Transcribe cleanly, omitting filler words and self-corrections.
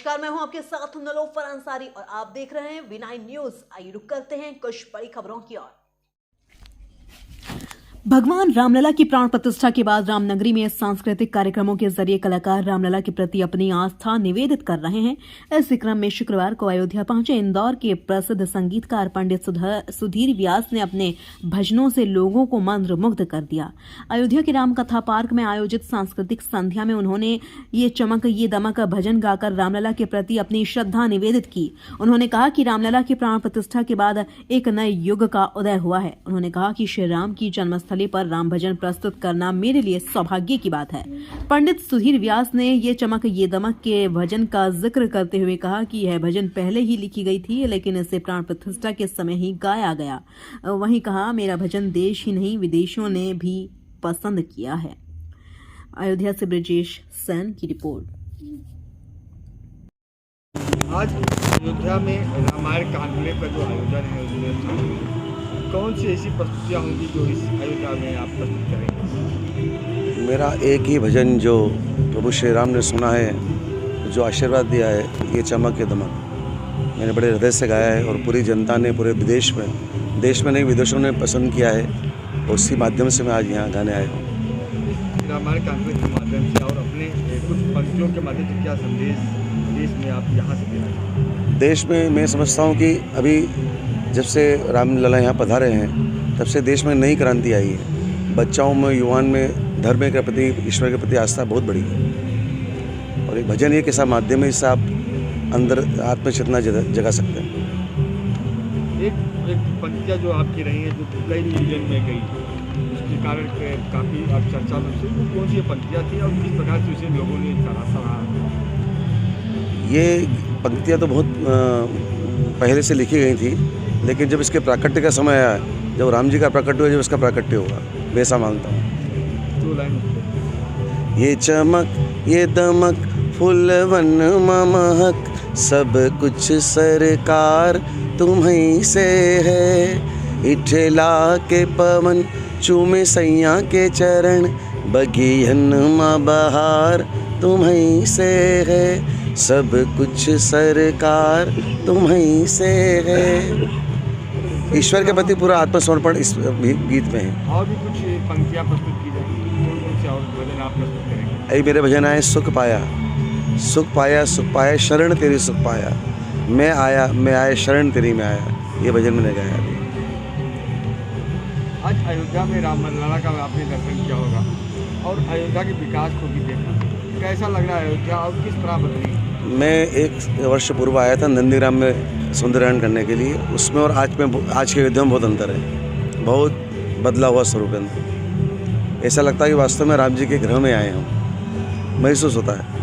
नमस्कार, मैं हूं आपके साथ नीलोफर अंसारी और आप देख रहे हैं V9 न्यूज। आइए रुक करते हैं कुछ बड़ी खबरों की ओर। भगवान रामलला की प्राण प्रतिष्ठा के बाद रामनगरी में सांस्कृतिक कार्यक्रमों के जरिए कलाकार रामलला के प्रति अपनी आस्था निवेदित कर रहे हैं। इसी क्रम में शुक्रवार को अयोध्या पहुंचे इंदौर के प्रसिद्ध संगीतकार पंडित सुधीर व्यास ने अपने भजनों से लोगों को मंत्रमुग्ध कर दिया। अयोध्या के रामकथा पार्क में आयोजित सांस्कृतिक संध्या में उन्होंने ये चमक ये दमक भजन गाकर रामलला के प्रति अपनी श्रद्धा निवेदित की। उन्होंने कहा कि रामलला की प्राण प्रतिष्ठा के बाद एक नए युग का उदय हुआ है। उन्होंने कहा कि श्री राम की जन्मस्थली पर राम भजन प्रस्तुत करना मेरे लिए सौभाग्य की बात है। पंडित सुधीर व्यास ने ये चमक ये दमक के भजन का जिक्र करते हुए कहा कि यह भजन पहले ही लिखी गई थी, लेकिन इसे प्राण प्रतिष्ठा के समय ही गाया गया। वहीं कहा, मेरा भजन देश ही नहीं विदेशों ने भी पसंद किया है। अयोध्या से ब्रिजेश सेन की रिपोर्ट। आज अयोध्या में रामायण कॉन्क्लेव का जो आयोजन है, कौन सी ऐसी प्रस्तुतियाँ होंगी जो इस अयोध्या में आप प्रस्तुत करेंगे? मेरा एक ही भजन जो प्रभु श्री राम ने सुना है, जो आशीर्वाद दिया है, ये चमक ये दमक मैंने बड़े हृदय से गाया है और पूरी जनता ने पूरे देश में नहीं विदेशों ने पसंद किया है। और उसी माध्यम से मैं आज यहाँ गाने आया हूँ। रामायण कॉन्क्लेव के माध्यम से और अपने कुछ पंक्तियों के माध्यम से क्या संदेश देश में आप यहाँ से देना चाहते? देश में मैं समझता हूँ कि अभी जब से रामलला यहाँ पधारे हैं, तब से देश में नई क्रांति आई है। बच्चाओं में, युवाओं में धर्म के प्रति, ईश्वर के प्रति आस्था बहुत बड़ी है। और एक भजन एक ऐसा माध्यम है जिससे आप अंदर आत्मचेतना जगा सकते हैं। एक पंक्तियाँ जो आपकी रही हैं, जो कई रीजन में गई, उसके कारण काफ़ी अब चर्चा में से कौन सी पंक्तियाँ थी और किस प्रकार से उसे लोगों ने सराहा? ये पंक्तियाँ तो बहुत पहले से लिखी गई थी, लेकिन जब इसके प्राकट्य का समय आया, जब राम जी का प्राकट्य हुआ, जब इसका प्राकट्य होगा, वैसा मानता हूँ। ये चमक ये दमक फूलवन महक, सब कुछ सरकार तुम्हीं से है। इठला के पवन चूमे सैया के चरण, बगियन माँ बहार तुम्हीं से है। सब कुछ सरकार तुम्हीं से है। ईश्वर के प्रति पूरा आत्मसमर्पण इस गीत में है। और भी कुछ पंक्तियाँ प्रस्तुत की जाएंगी, कौन से और भजन आप प्रस्तुत करेंगे? यही मेरे भजन आए, सुख पाया सुख पाया सुख पाया, शरण तेरी सुख पाया, मैं आया शरण तेरी में आया। ये भजन मैंने गाया अभी। आज अयोध्या में रामलला का आपने दर्शन किया होगा और अयोध्या के विकास को भी देखा, कैसा लग रहा है अयोध्या और किस तरह बदली? मैं एक वर्ष पूर्व आया था नंदीग्राम में सुंदरकांड करने के लिए। उसमें और आज के अयोध्या में बहुत अंतर है, बहुत बदला हुआ स्वरूप है। ऐसा लगता है कि वास्तव में राम जी के गृह में आए हम, महसूस होता है।